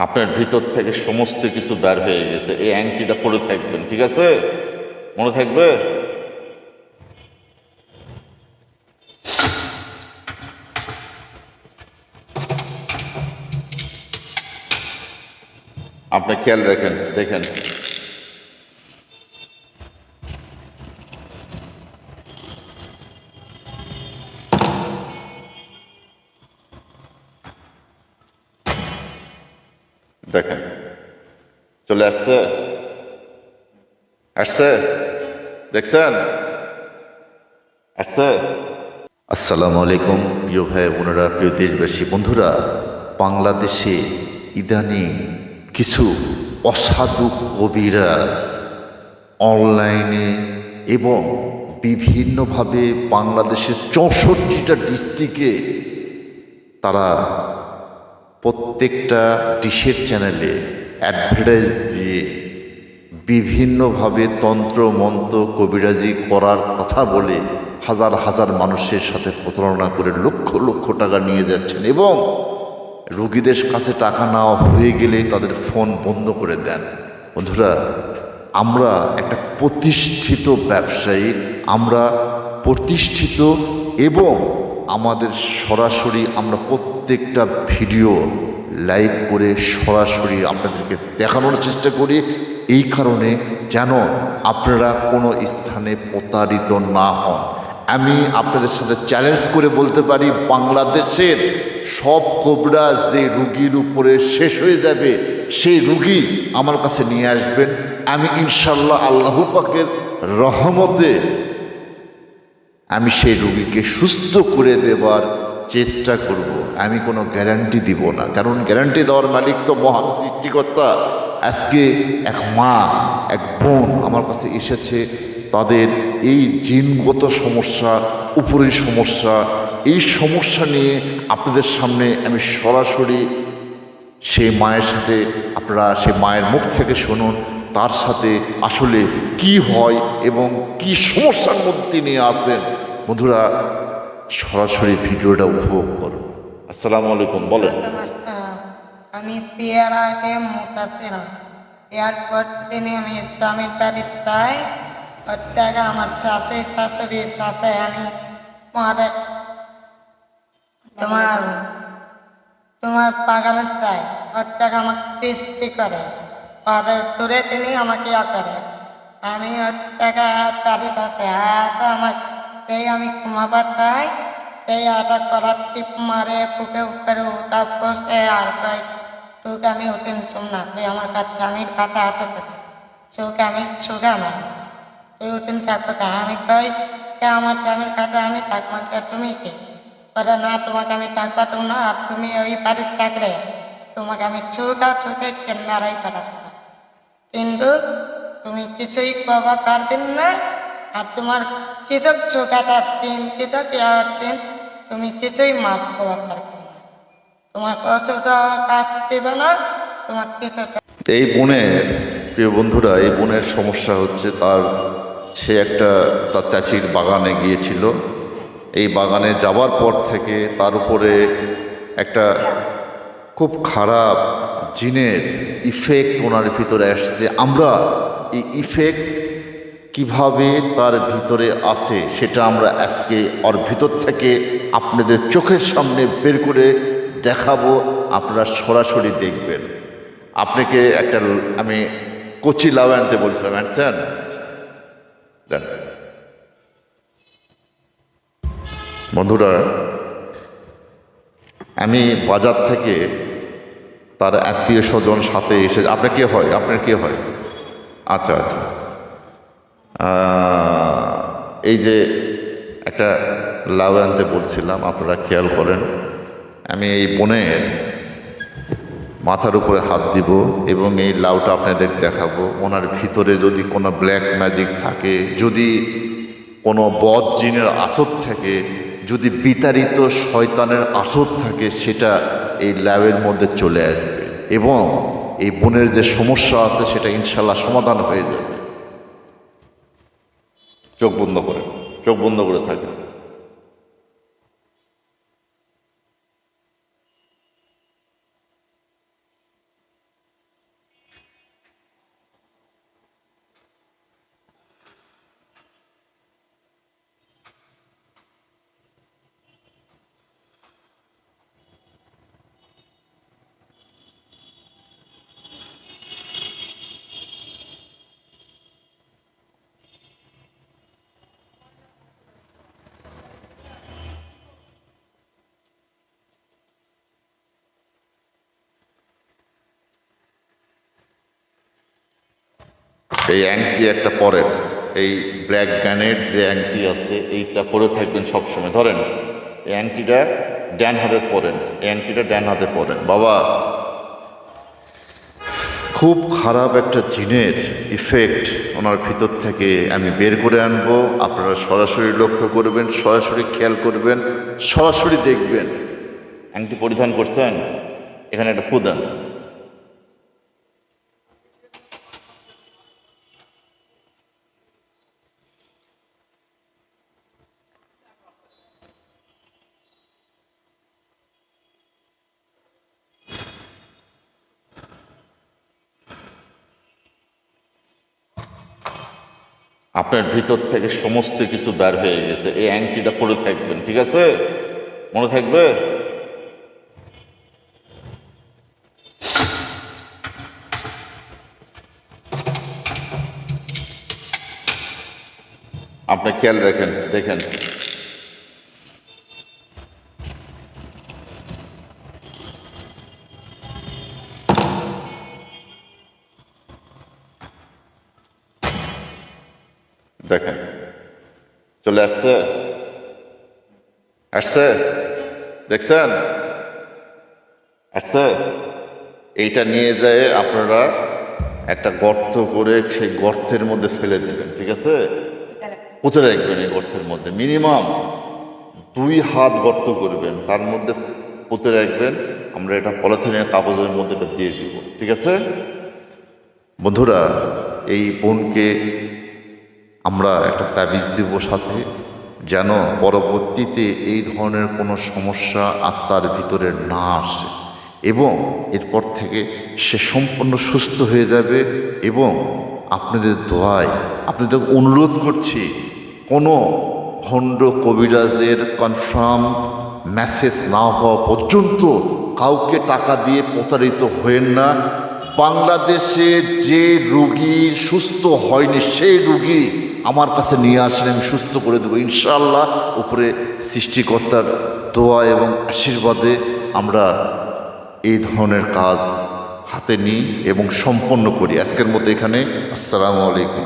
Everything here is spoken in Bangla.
আপনার ভিতর থেকে সমস্ত কিছু বের হয়ে গেছে। এই আংটিটা পরে থাকবেন, ঠিক আছে? মনে থাকবে? আপনি খেয়াল রাখেন, দেখেন। দেখেন, চলে আসছে, আসছে, দেখছেন? আসছে। আসসালামু আলাইকুম প্রিয় ভাই বোনেরা, প্রিয় দেশবাসী বন্ধুরা। বাংলাদেশে ইদানিং কিছু অসাধু কবিরাজ অনলাইনে এবং বিভিন্নভাবে বাংলাদেশের 64টা ডিস্ট্রিক্টে তারা প্রত্যেকটা ডিশের চ্যানেলে অ্যাডভার্টাইজ দিয়ে বিভিন্নভাবে তন্ত্র মন্ত্র কবিরাজি করার কথা বলে হাজার হাজার মানুষের সাথে প্রতারণা করে লক্ষ লক্ষ টাকা নিয়ে যাচ্ছেন এবং রোগীদের কাছে টাকা নেওয়া হয়ে গেলে তাদের ফোন বন্ধ করে দেন। বন্ধুরা, আমরা একটা প্রতিষ্ঠিত ব্যবসায়ী, আমরা প্রতিষ্ঠিত এবং আমাদের সরাসরি আমরা প্রত্যেকটা ভিডিও লাইভ করে সরাসরি আপনাদেরকে দেখানোর চেষ্টা করি, এই কারণে যেন আপনারা কোনো স্থানে প্রতারিত না হন। আমি আপনাদের সাথে চ্যালেঞ্জ করে বলতে পারি, বাংলাদেশের সব কবিরাজ যে রুগীর উপরে শেষ হয়ে যাবে সেই রুগী আমার কাছে নিয়ে আসবেন। আমি ইনশাল্লাহ আল্লাহ পাকের রহমতে আমি সেই রুগীকে সুস্থ করে দেবার চেষ্টা করব। আমি কোনো গ্যারান্টি দিব না, কারণ গ্যারান্টি দেওয়ার মালিক তো মহান সৃষ্টিকর্তা। আজকে এক মা, এক বোন আমার কাছে এসেছে, তাদের এই জিনগত সমস্যা, উপরের সমস্যা, এই সমস্যা নিয়ে আপনাদের সামনে আমি সরাসরি সেই মায়ের সাথে, আপনারা সে মায়ের মুখ থেকে শুনুন তার সাথে আসলে কি হয় এবং কি সমস্যার মধ্যে নিয়ে আসেন। বন্ধুরা, সরাসরি ভিডিওটা উপভোগ করুন। আসসালামু আলাইকুম, বলেন। আমি পেয়ারা মুতাছিলাম, এয়ারপোর্ট ট্রেনে আমি স্বামীর বাড়ির যাই, ওর টাকা আমার শাশুড়ির চাষে আমি পরে তোমার তোমার বাগানের চাই, ওর টাকা আমাকে সৃষ্টি করে, পরে দূরে তিনি আমাকে করে, আমি ওর টাকা বাড়িতে আমার সেই আমি ঘুমাবার চাই, সেই আটা করার টিপ মারে বুকে উপরে উঠা বসে আর কই তোকে আমি উঠেন না, তুই আমার কাছে আমি কাটা হাতে থাকি, চোখে আমি চোখে আমার তুই উঠেন থাকবো তা আমি কই কে আমার স্বামীর কাছে আমি থাকবো, তুমি কি করে না, তোমাকে আমি থাকবা তুমি না, আর তুমি ওই বাড়ির থাকলে তোমাকে আমি চোখে কেনারাই পাঠাবো, কিন্তু তুমি কিছুই পাবা পারবেন না। আর তোমার কিছু চোখাটার দিন কিছু দেওয়ার দিন তুমি কিছুই মাপ পাওয়া পারবে না, তোমার অসুবিধা কাজ দেবে না, তোমার কিছু। এই বোনের, প্রিয় বন্ধুরা, এই বোনের সমস্যা হচ্ছে সে তার চাচির বাগানে গিয়েছিল। এই বাগানে যাবার পর থেকে তার উপরে একটা খুব খারাপ জিনের ইফেক্ট ওনার ভিতরে আসছে। আমরা এই ইফেক্ট কিভাবে তার ভিতরে আসে সেটা আমরা আজকে ওর ভিতর থেকে আপনাদের চোখের সামনে বের করে দেখাবো, আপনারা সরাসরি দেখবেন। আপনাকে আমি কচি লাউ আনতে বলছিলাম, আনছেন? দেন। বন্ধুরা, আমি বাজার থেকে তার আত্মীয় স্বজন সাথে এসে, আপনার কে হয়? আপনার কে হয়? আচ্ছা আচ্ছা, এই যে একটা লাউ আনতে বলছিলাম, আপনারা খেয়াল করেন। আমি এই বোনের মাথার উপরে হাত দিব এবং এই লাউটা আপনাদের দেখাবো। ওনার ভিতরে যদি কোনো ব্ল্যাক ম্যাজিক থাকে, যদি কোনো বদ জিনের আসর থাকে, যদি বিতাড়িত শয়তানের আসর থাকে, সেটা এই লাউয়ের মধ্যে চলে আসবে এবং এই বোনের যে সমস্যা আছে সেটা ইনশাল্লাহ সমাধান হয়ে যাবে। চোখ বন্ধ করে, চোখ বন্ধ করে থাকেন। এই আংটি একটা পরেন, এই ব্ল্যাক গ্যানেট যে আংটি আছে এইটা পরে থাকবেন সবসময়। ধরেন এই আংটিটা ডান হাতে পরেন, এই আংটিটা ডান হাতে পরেন। বাবা, খুব খারাপ একটা জিনের ইফেক্ট ওনার ভিতর থেকে আমি বের করে আনবো। আপনারা সরাসরি লক্ষ্য করবেন, সরাসরি খেয়াল করবেন, সরাসরি দেখবেন। আংটি পরিধান করছেন, এখানে একটা প্রদান। আপনার ভিতর থেকে সমস্ত কিছু বের হয়ে গেছে। এই আংটিটা পরে থাকবেন, ঠিক আছে? মনে থাকবে? আপনি খেয়াল রাখেন, দেখেন। দেখেন চলে আসছে, আসছে, দেখছেন আসছে। এইটা নিয়ে যায় আপনারা একটা গর্ত করে সেই গর্তের মধ্যে ফেলে দেবেন, ঠিক আছে? পুঁতে রাখবেন এই গর্তের মধ্যে, মিনিমাম 2 হাত গর্ত করবেন, তার মধ্যে পুঁতে রাখবেন। আমরা এটা পলিথিনের কাগজের মধ্যে এটা দিয়ে দিব, ঠিক আছে? বন্ধুরা, এই বোনকে আমরা একটা তাবিজ দেব সাথে, যেন পরবর্তীতে এই ধরনের কোনো সমস্যা আত্মার ভিতরে না আসে, এবং এরপর থেকে সে সম্পূর্ণ সুস্থ হয়ে যাবে। এবং আপনাদের দোয়ায় আপনাদের অনুরোধ করছি, কোনো ভণ্ড কবিরাজের কনফার্ম মেসেজ না হওয়া পর্যন্ত কাউকে টাকা দিয়ে প্রতারিত হয়েন না। বাংলাদেশে যে রুগী সুস্থ হয়নি সেই রুগী আমার কাছে নিয়ে আসেন, আমি সুস্থ করে দেবো ইনশাআল্লাহ। উপরে সৃষ্টিকর্তার দোয়া এবং আশীর্বাদে আমরা এই ধরনের কাজ হাতে নিই এবং সম্পন্ন করি। আজকের মতো এখানে। আসসালামু আলাইকুম।